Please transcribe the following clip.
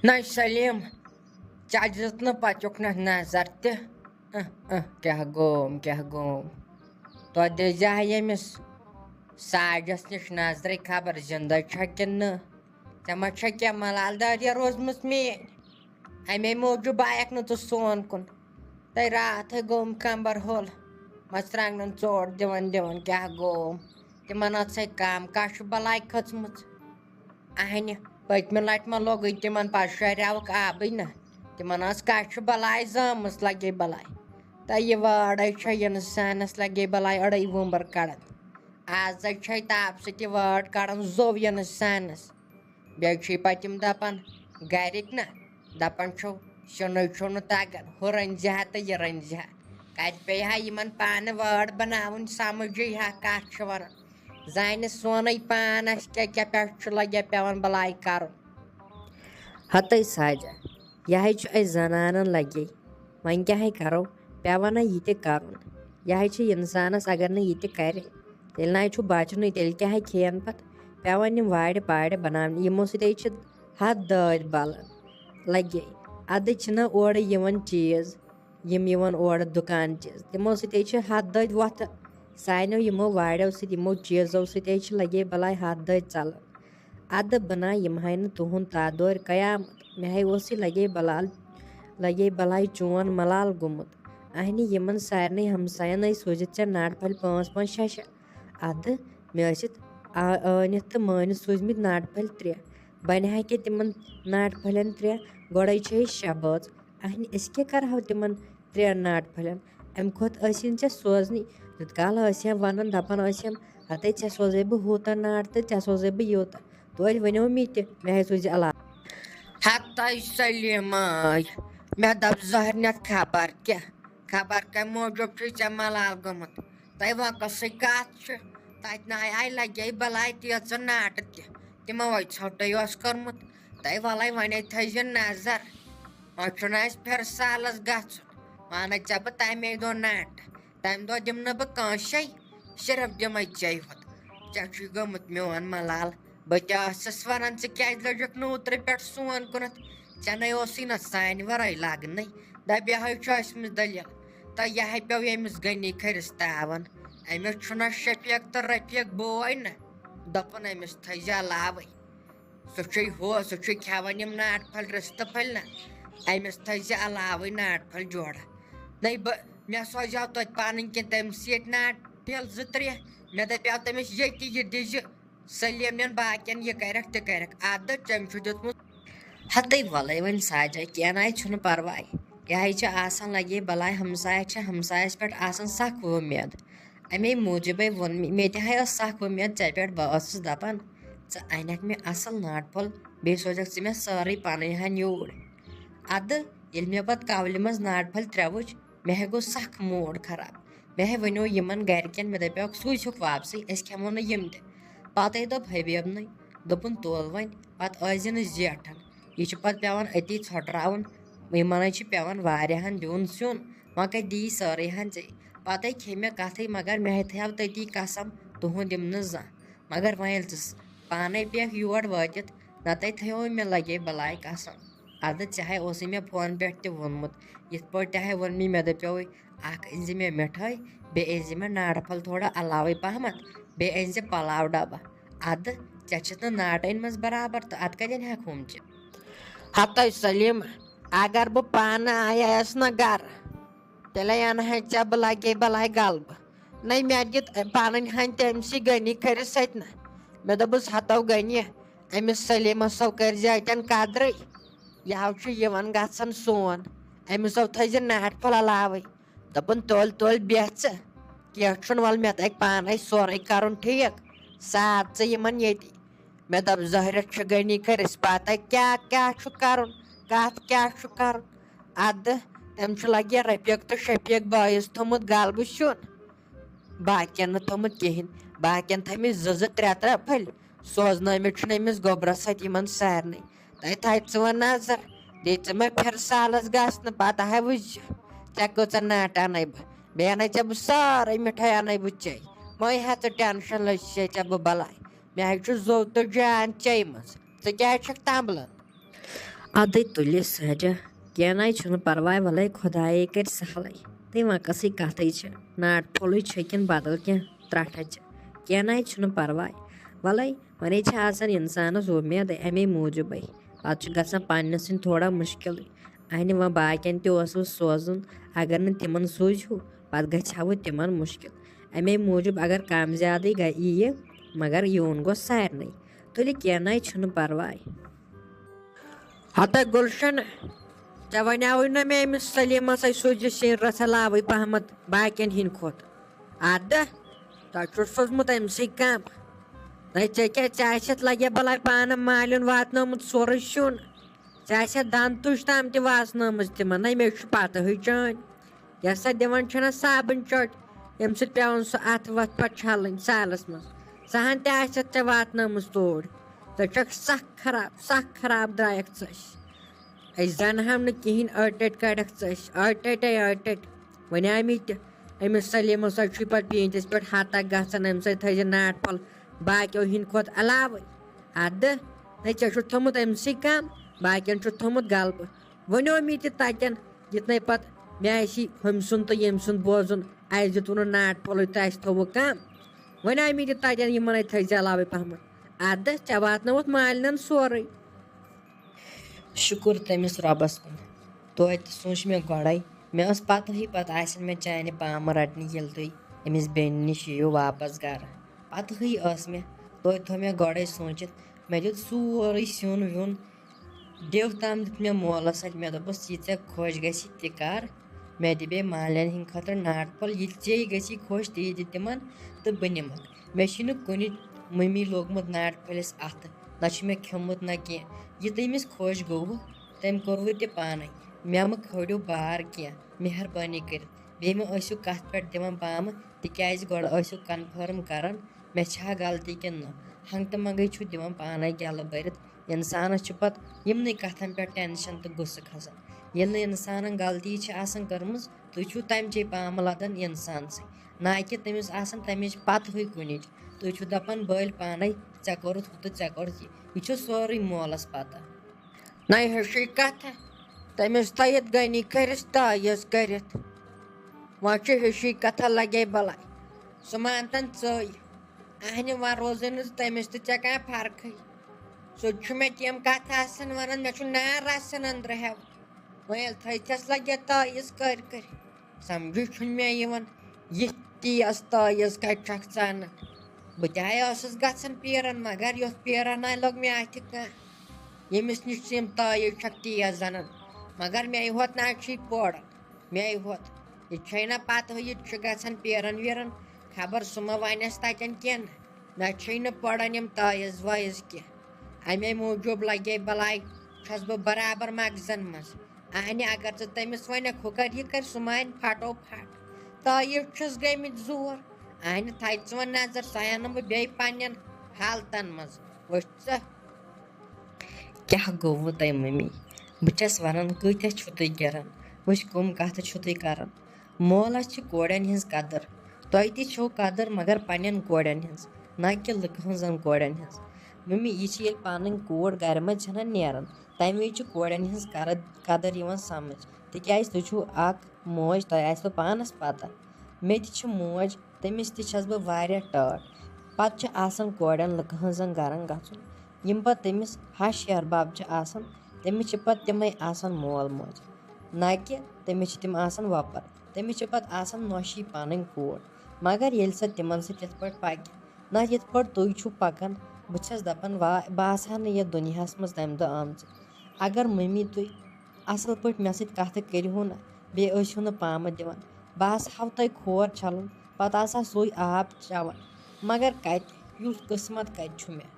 نہ سلیم ژےٚ دِژ نہٕ پَتیُک نہٕ نظر تہِ کیٛاہ گوم توتہِ دِژزِہا ییٚمِس ساجَس نِش نظرٕے خبر زِندَے چھا کِنہٕ نہٕ ژےٚ ما چھےٚ کینٛہہ ملالدٲریا روٗزمٕژ میٛٲنۍ اَمے موٗجوٗب آیَکھ نہٕ ژٕ سون کُن تَے راتھٕے گوٚم کمبر ہوٚل مَژرٛانٛگنَن ژوٹ دِوان کیٛاہ گوم تِمن ٲسٕے کَم کَشہٕ بَلاے کھٔژمٕژ اَہنہِ پٔتمہِ لَٹہِ ما لوٚگُے تِمن پَتہٕ شیریٛاوُکھ آبٕے نہ تِمن ٲس کَشہٕ بَلاے زٲمٕژ لگے بَلاے تہٕ یہِ وٲڑے چھےٚ اِنسانَس لگے بَلاے أڑٕے وُمبر کَڑان آزَے چھے تاپہٕ سۭتۍ یہِ وٲر کَڑان زوٚو اِنسانَس بیٚیہِ چھِ پَتہٕ تِم دَپان گَرِکۍ نہ دَپان چھُو شِنٕے چھُو نہٕ تَگان ہُہ رٔنزِ ہا تہٕ یہِ رٔنزِ ہا کَتہِ پیٚیہِ ہا یِمن پانہٕ وٲر بَناوٕنۍ سَمجھٕے ہا کَتھ چھِ وَنان زانہِ سونٕے پان آسہِ کیٛاہ پٮ۪ٹھ چھُ لگیا پٮ۪وان بَلاے کَرُن ہَتَے ساجا یِہے چھُ اَسہِ زنانن لگے وۄنۍ کیٛاہ کَرو پیٚوان ہا یہِ تہِ کَرُن یِہے چھِ اِنسانَس اگر نہٕ یہِ تہِ کَرِ تیٚلہِ نَے چھُ بَچنُے تیٚلہِ کیٛاہ کھٮ۪ن پَتہٕ پیٚوان یِم وارِ پارِ بَناونہِ یِمو سۭتۍ چھِ ہَتھ دٲدۍ بَلان لگے اَدٕ چھِنہ اورٕ یِوان چیٖز یِم یِوان اورٕ دُکان چیٖز تِمو سۭتۍ چھِ ہَتھ دٲدۍ وۄتھان سانیو یِمو واریو سۭتۍ یِمو چیٖزو سۭتۍ چھِ لگے بَلاے ہَتھ دٲدۍ ژَلان اَدٕ بہٕ نہ یِمہٕ ہا نہٕ تُہُنٛد تَتھ دورِ قیامت مےٚ ہے اوسُے لگے بَلاے چون ملال گوٚمُت اَہنہِ یِمن سارنٕے ہمساین ٲسۍ سوٗزِتھ ژےٚ ناٹہٕ پھٔلۍ 5-5 6 اَدٕ مےٚ ٲسِتھ ٲنِتھ تہٕ مٲنِتھ سوٗزمٕتۍ ناٹہٕ پھٔلۍ 3 بَنہِ ہا کہِ تِمن ناٹہٕ پھٔلٮ۪ن 3 گۄڈَے چھِ أسۍ 6 بٲژ اَہنہِ أسۍ کیٛاہ کَرہو تِمن 3 ناٹہٕ پھٔلٮ۪ن اَمہِ کھۄتہٕ ٲسِن ژےٚ سوزنٕے تیُت کال ٲسۍ ہَم وَنان دَپان ٲسۍ ہَم ہَتَے ژےٚ سوزَے بہٕ ہوٗتاہ ناٹہٕ تہٕ ژےٚ سوزَے بہٕ یوٗتاہ توتہِ ؤنیو مےٚ تہِ مےٚ ہے سوٗزِ علاوٕ ہَتَے سلیٖمٲے مےٚ دوٚپ زٲہرنٮ۪تھ خبر کَمہِ موٗجوٗب چھُے ژےٚ ملال گوٚمُت تۄہہِ وۄنۍ کۄسٕے کَتھ چھِ تَتہِ نَے آے لگے بَلاے تیٖژٕ ناٹہٕ تہِ تِمو ہے ژھوٚٹٕے اوس کوٚرمُت تۄہہِ وَلَے وۄنۍ تھٲیزِ نظر وۄنۍ چھُنہٕ اَسہِ پھِرٕ سالَس گژھُن وَنَے ژےٚ بہٕ تَمے دۄہ ناٹہٕ تَمہِ دۄہ دِمہٕ نہٕ بہٕ کٲنٛسے صرف دِمَے ژےٚ یوت ژےٚ چھُے گوٚمُت میون ملال بہٕ تہِ ٲسٕس وَنان ژٕ کیٛازِ لٔجِکھ نہٕ اوترٕ پٮ۪ٹھ سون کُنَتھ ژےٚ نَے اوسُے نہ سانہِ وَرٲے لاگنٕے دَپیٛاہَے چھُ ٲسمٕژ دٔلیٖل تہٕ یہِ ہے پیوٚو ییٚمِس غنی کھٔرِس تاوَن أمِس چھُنہ شفیق تہٕ رفیق بوے نہ دوٚپُن أمِس تھٲیزِ علاوَے سُہ چھُے کھٮ۪وان یِم ناٹہٕ پھٔلۍ رِستہٕ پھٔلۍ نہ أمِس تھٲیزِ علاوٕے ناٹہٕ پھٔلۍ جوڑا نَے مےٚ سوزیو توتہِ پَنٕنۍ کِنۍ تٔمِس ییٚتہِ ناٹہٕ پھٔلۍ 2-3 مےٚ دَپیو تٔمِس ییٚتہِ یہِ دِزِ سلیٖم نٮ۪ن باقیَن یہِ کَرٮ۪کھ تہِ کَرٮ۪کھ اَدٕ تٔمۍ چھُ دیُتمُت ہَتَے وَلَے وۄنۍ ساجا کینٛہہ نَے چھُنہٕ پَرواے یِہے چھِ آسان لگے بَلاے ہمسایَس چھِ ہمسایَس پٮ۪ٹھ آسان سخ وُمید اَمے موٗجوٗبٕے ووٚن مےٚ تہِ ہے ٲس سخ وُمید ژےٚ پٮ۪ٹھ بہٕ ٲسٕس دَپان ژٕ اَنٮ۪کھ مےٚ اَصٕل ناٹہٕ پھوٚل بیٚیہِ سوزٮ۪کھ ژٕ مےٚ سٲرٕے پَنٕنۍ ہَن یوٗرۍ اَدٕ ییٚلہِ مےٚ پَتہٕ کَولہِ منٛز ناٹہٕ پھٔلۍ 3 وٕچھ مےٚ ہے گوٚو سخ موٗڈ خراب مےٚ ہے ؤنیو یِمن گرِکٮ۪ن مےٚ دَپیوکھ سوٗزہوکھ واپسٕے أسۍ کھٮ۪مو نہٕ یِم تہِ پَتَے دوٚپ حبیٖبنٕے دوٚپُن تُل وۄنۍ پَتہٕ ٲسۍ نہٕ زیٹھان یہِ چھُ پَتہٕ پٮ۪وان أتی ژھۄٹراوُن یِمَنَے چھِ پٮ۪وان واریاہَن دیُن سیُن وۄنۍ کَتہِ دِیی سٲرٕے ہَن ژےٚ پَتَے کھے مےٚ کَتھٕے مگر مےٚ ہے تھایو تٔتی قسم تُہُنٛد دِمہٕ نہٕ زانٛہہ مگر وۄنۍ ییٚلہِ ژٕ پانَے پیٚکھ یور وٲتِتھ نَتَے تھٲیو مےٚ لگے بَلاے قسم اَدٕ ژےٚ ہے اوسُے مےٚ فونہٕ پٮ۪ٹھ تہِ ووٚنمُت یِتھ پٲٹھۍ تہِ ہے ووٚن مےٚ دَپیوے اَکھ أنزِ مےٚ مِٹھٲے بیٚیہِ أنزِ مےٚ ناٹہٕ پھوٚل تھوڑا علاوَے پَہمَتھ بیٚیہِ أنزِ پَلاو ڈَبہٕ اَدٕ ژےٚ چھِتھ نہٕ ناٹہٕ أنۍمٕژ برابر تہٕ اَدٕ کَتٮ۪ن ہٮ۪کہٕ ہُم چہِ ہَتَے سلیٖم اگر بہٕ پانہٕ آیایَس نہ گَرٕ تیٚلے اَنہٕ ہے ژےٚ بہٕ لگے بَلاے غلبہٕ نَے مےٚ دِت پَنٕنۍ ہَن تٔمسٕے غنی کھٔرِس سۭتۍ نہ مےٚ دوٚپُس ہَتو غنی أمِس سلیٖمَسو کٔرۍزِ اَتٮ۪ن قدرٕے یہِ ہَو چھُ یِوان گژھان سون أمِسو تھٲیزِ ناٹہٕ پھوٚل علاوَے دوٚپُن تُل بیٚہہ ژٕ کینٛہہ چھُنہٕ وَلہٕ مےٚ تَگہِ پانَے سورُے کَرُن ٹھیٖک ساد ژٕ یِمن ییٚتی مےٚ دوٚپ زٲہرَتھ چھِ غنی کھٔرِس پَتَے کیٛاہ چھُ کَرُن کَتھ کیٛاہ چھُ کَرُن اَدٕ تٔمۍ چھُ لگے رفیق تہٕ شفیق بٲیِس تھوٚمُت غلبہٕ سیُن باقیَن نہٕ تھوٚمُت کِہیٖنۍ باقیَن تھٲیمٕتۍ 2-3 پھٔلۍ سوزنٲومٕتۍ چھُنہٕ أمِس گوٚبرَس سۭتۍ یِمن سارنٕے تۄہہِ تھاے ژٕ وۄنۍ نظر دِ ژٕ مےٚ پھِرٕ سالَس گژھنہٕ پَتہٕ ہے وٕچھِ ژےٚ کۭژاہ ناٹہٕ اَنَے بہٕ بیٚیہِ اَنَے ژےٚ بہٕ سٲرٕے مِٹھٲے اَنَے بہٕ ژےٚ مٔہ ہےٚ ژٕ ٹٮ۪نشَن لٔجۍ ژےٚ بہٕ بَلاے مےٚ ہے چھُ زوٚو تہٕ جان چیٚیمٕژ ژٕ کیٛازِ چھَکھ تَمبلان ادے تُلہِ سجا کینٛہہ چھُنہٕ پرواے وَلَے خۄدایے کَرِ سہلٕے تہٕ وَنکَسٕے کَتھٕے چھِ ناٹ پھوٚلٕے چھِ کِنہٕ بدل کینٛہہ ترٛٹھا چھِ کینٛہہ چھُنہٕ پرواے وَلَے وۄنۍ چھِ آسان اِنسانَس اُمید اَمے موٗجوٗبٕے پَتہٕ چھُ گژھان پنٛنِس سٕنٛدۍ تھوڑا مُشکِلٕے اَہنہِ وۄنۍ باقیَن تہِ اوسوٕ سوزُن اگر نہٕ تِمن سوٗزہِو پَتہٕ گژھِ ہاوٕ تِمن مُشکِل اَمے موٗجوٗب اگر کَم زیادٕے ییہِ مگر یُن گوٚژھ سارنٕے تُلہِ کینٛہہ چھُنہٕ پرواے. ہتا گُلشن ژےٚ وَنیٛاوُے نہ مےٚ أمِس سلیٖمَسٕے سوٗزِ سِنۍ رَژھا لاوٕے پہمَتھ باقیَن ہِنٛدۍ کھۄتہٕ اَدٕ تۄہہِ چھُ سوٗزمُت أمۍسٕے کَم ژےٚ آسٮ۪تھ لگے بَلاے پانہٕ مالیُن واتنومُت سورُے سیُن ژےٚ آسٮ۪تھ دَنٛد تُج تام تہِ واسنٲمٕژ تِمن نَے مےٚ چھُ پَتہٕے چٲنۍ یۄس سۄ دِوان چھَنا صابٕنۍ چۄٹھ ییٚمہِ سۭتۍ پٮ۪وان سُہ اَتھٕ وَتھ پَتہٕ چھَلٕنۍ سالَس منٛز سۄ ہن تہِ آسٮ۪تھ ژےٚ واتنٲمٕژ توٗرۍ ژٕ چھَکھ سَکھ خراب درٛایَکھ ژٔش أسۍ زَنہٕ نہٕ کِہیٖنۍ أڑۍ کَڑٮ۪کھ ژٔش أڑۍ وۄنۍ آمٕے تہِ أمِس سلیٖمَس سۄ چھُے پَتہٕ پیٖنٛتِس پٮ۪ٹھ ہَتَکھ گژھان اَمہِ سۭتۍ تھٲیزِ ناٹ پھوٚل باقیو ہِنٛدۍ کھۄتہٕ علاوٕے اَدٕ ہے ژےٚ چھُتھ تھوٚمُت أمۍسٕے کَم باقیَن چھُتھ تھوٚمُت غلبہٕ ووٚنیومے تہِ تَتٮ۪ن یِتنَے پَتہٕ مےٚ آسی ہُمۍ سُنٛد تہٕ ییٚمۍ سُنٛد بوزُن اَسہِ دِتوُ نہٕ ناٹ پھوٚلٕے تہٕ اَسہِ تھوٚوُکھ کَم وۄنۍ آمٕے تہِ تَتٮ۪ن یِمَنَے تھٲیزِ علاوَے پہمَتھ اَدٕ ژےٚ واتنووُتھ مالِنٮ۪ن سورُے. شُکُر تٔمِس رۄبَس کُن توتہِ سوٗنٛچ مےٚ گۄڈَے مےٚ ٲس پَتہٕے پَتہٕ آسن مےٚ چانہِ پامہٕ رَٹنہِ ییٚلہِ تُہۍ أمِس بیٚنہِ نِش یِیِو واپَس گَرٕ پَتہٕے ٲس مےٚ توتہِ تھوٚو مےٚ گۄڈَے سوٗنٛچِتھ مےٚ دیُت سورُے سیُن ویُن ڈیٚو تام دیُت مےٚ مولَس اَتھِ مےٚ دوٚپُس یہِ ژےٚ خۄش گژھِ تہِ کَر مےٚ دِ بیٚیہِ مالٮ۪ن ہِنٛدۍ خٲطرٕ ناٹ پھوٚل یہِ ژےٚ گژھی خۄش تی دِ تِمن تہٕ بہٕ نِمَکھ مےٚ چھُنہٕ کُنہِ مٔمی لوگمُت ناٹ پھٔلِس اَتھٕ نہ چھُ مےٚ کھیوٚمُت نہ کینٛہہ یہِ تٔمِس خۄش گوٚوُ تٔمۍ کوٚروٕ تہِ پانَے مےٚ مہٕ کھٲڑِو بار کینٛہہ مہربٲنی کٔرِتھ بیٚیہِ مہٕ ٲسِو کَتھ پٮ۪ٹھ دِوان پامہٕ تِکیٛازِ گۄڈٕ ٲسِو کَنفٲرٕم کَران مےٚ چھا غلطی کِنہٕ نہ ہنٛگہٕ تہٕ منٛگَے چھُ دِوان پانَے گٮ۪لہٕ بٔرِتھ اِنسانَس چھُ پَتہٕ یِمنٕے کَتھَن پٮ۪ٹھ ٹٮ۪نشَن تہٕ غُصہٕ کھَسان ییٚلہِ نہٕ اِنسانَن غلطی چھِ آسان کٔرمٕژ تُہۍ چھُو تَمچے پامہٕ لَدان اِنسانسٕے نہ کہِ تٔمِس آسان تَمِچ پَتہٕ ہٕے کُنِچ تُہۍ چھُو دَپان بٔلۍ پانَے ژےٚ کوٚرُتھ ہُہ تہٕ ژےٚ کوٚرُتھ یہِ چھُ سورُے مولَس پَتہ نَے ہِشی کَتھا تٔمِس تھٲیِتھ گٔنی کٔرِس تٲیٖز کٔرِتھ وۄنۍ چھُ ہِشی کَتھا لگے بَلاے سُہ مانتَن ژٕے اَہنہِ وۄنۍ روزٕے نہٕ تٔمِس تہٕ ژےٚ کانٛہہ فرقٕے سُہ تہِ چھُ مےٚ تِم کَتھٕ آسان وَنان مےٚ چھُ نار آسان أنٛدرٕ ہٮ۪وان وۄنۍ ییٚلہِ تھٔیتھَس لگے تٲیٖز کٔرۍ سَمجھی چھُنہٕ مےٚ یِوان یِتھ تیز تٲیٖز کَتہِ چھَکھ ژٕ اَنان بہٕ تہِ ہَے ٲسٕس گژھان پیٖرَن مگر یُتھ پیٖرَن ہَے لوٚگ مےٚ اَتھِ کانٛہہ ییٚمِس نِش ژٕ یِم تٲیٖز چھَکھ تیز اَنان مگر مے ہوت نہ چھُے پوران مے ہوت یہِ چھے نہ پَتہٕ یہِ چھُ گژھان پیٖرَن ویٖرَن خبر سُہ ما وَنٮ۪س تَتٮ۪ن کینٛہہ مےٚ چھے نہٕ پَران یِم تٲیٖز وٲیٖز کینٛہہ اَمے موٗجوٗب لگے بَلاے چھَس بہٕ برابر مغزَن منٛز اَہنہِ اگر ژٕ تٔمِس وَنٮ۪کھ ہُہ کَر یہِ کَرِ سُہ مانہِ پھَٹو پھَٹ تٲیٖز چھُس گٔمٕتۍ زور اَہنہِ تھَے ژٕ وۄنۍ نظر سۄ اَنہٕ بہٕ بیٚیہِ پنٛنٮ۪ن حالتَن منٛز وٕچھ ژٕ کیٛاہ گوٚووُ تۄہہِ مٔمی بہٕ چھَس وَنان کۭتیاہ چھُو تُہۍ گِران وٕچھ کٕم کَتھٕ چھُو تُہۍ کَران مولَس چھِ کورٮ۪ن ہِنٛز قدٕر تۄہہِ تہِ چھو قدٕر مگر پنٛنٮ۪ن کورٮ۪ن ہِنٛز نہ کہِ لُکہٕ ہٕنٛزَن کورٮ۪ن ہِنٛز مٔمی یہِ چھِ ییٚلہِ پَنٕنۍ کوٗر گَرِ منٛز چھَنہ نیران تَمہِ وِزِ چھِ کورٮ۪ن ہِنٛز قدٕر یِوان سَمٕجھ تِکیٛازِ تُہۍ چھُو اَکھ موج تۄہہِ آسِوٕ پانَس پَتہ مےٚ تہِ چھِ موج تٔمِس تہِ چھَس بہٕ واریاہ ٹٲٹھ پَتہٕ چھِ آسان کورٮ۪ن لُکہٕ ہٕنٛزَن گَرَن گژھُن یِم پَتہٕ تٔمِس ہَش ہِحٮ۪ربب چھِ آسان تٔمِس چھِ پَتہٕ تِمَے آسان مول موج نہ کہِ تٔمِس چھِ تِم آسان وۄپَر تٔمِس چھِ پَتہٕ آسان نۄشی پَنٕنۍ کوٗر مگر ییٚلہِ سۄ تِمَن سۭتۍ یِتھ پٲٹھۍ پَکہِ نہ یِتھ پٲٹھۍ تُہۍ چھُو پَکان بہٕ چھَس دَپان بہٕ آسہٕ ہا نہٕ یَتھ دُنیاہَس منٛز تَمہِ دۄہ آمژٕ اگر مٔمی تُہۍ اَصٕل پٲٹھۍ مےٚ سۭتۍ کَتھٕ کٔرِہو نہ بیٚیہِ ٲسِو نہٕ پامہٕ دِوان بہٕ آسہٕ ہاو تۄہہِ کھور چھَلُن پَتہٕ آسہٕ ہا سُے آب چٮ۪وان مگر کَتہِ یُتھ قٕسمَت کَتہِ چھُ مےٚ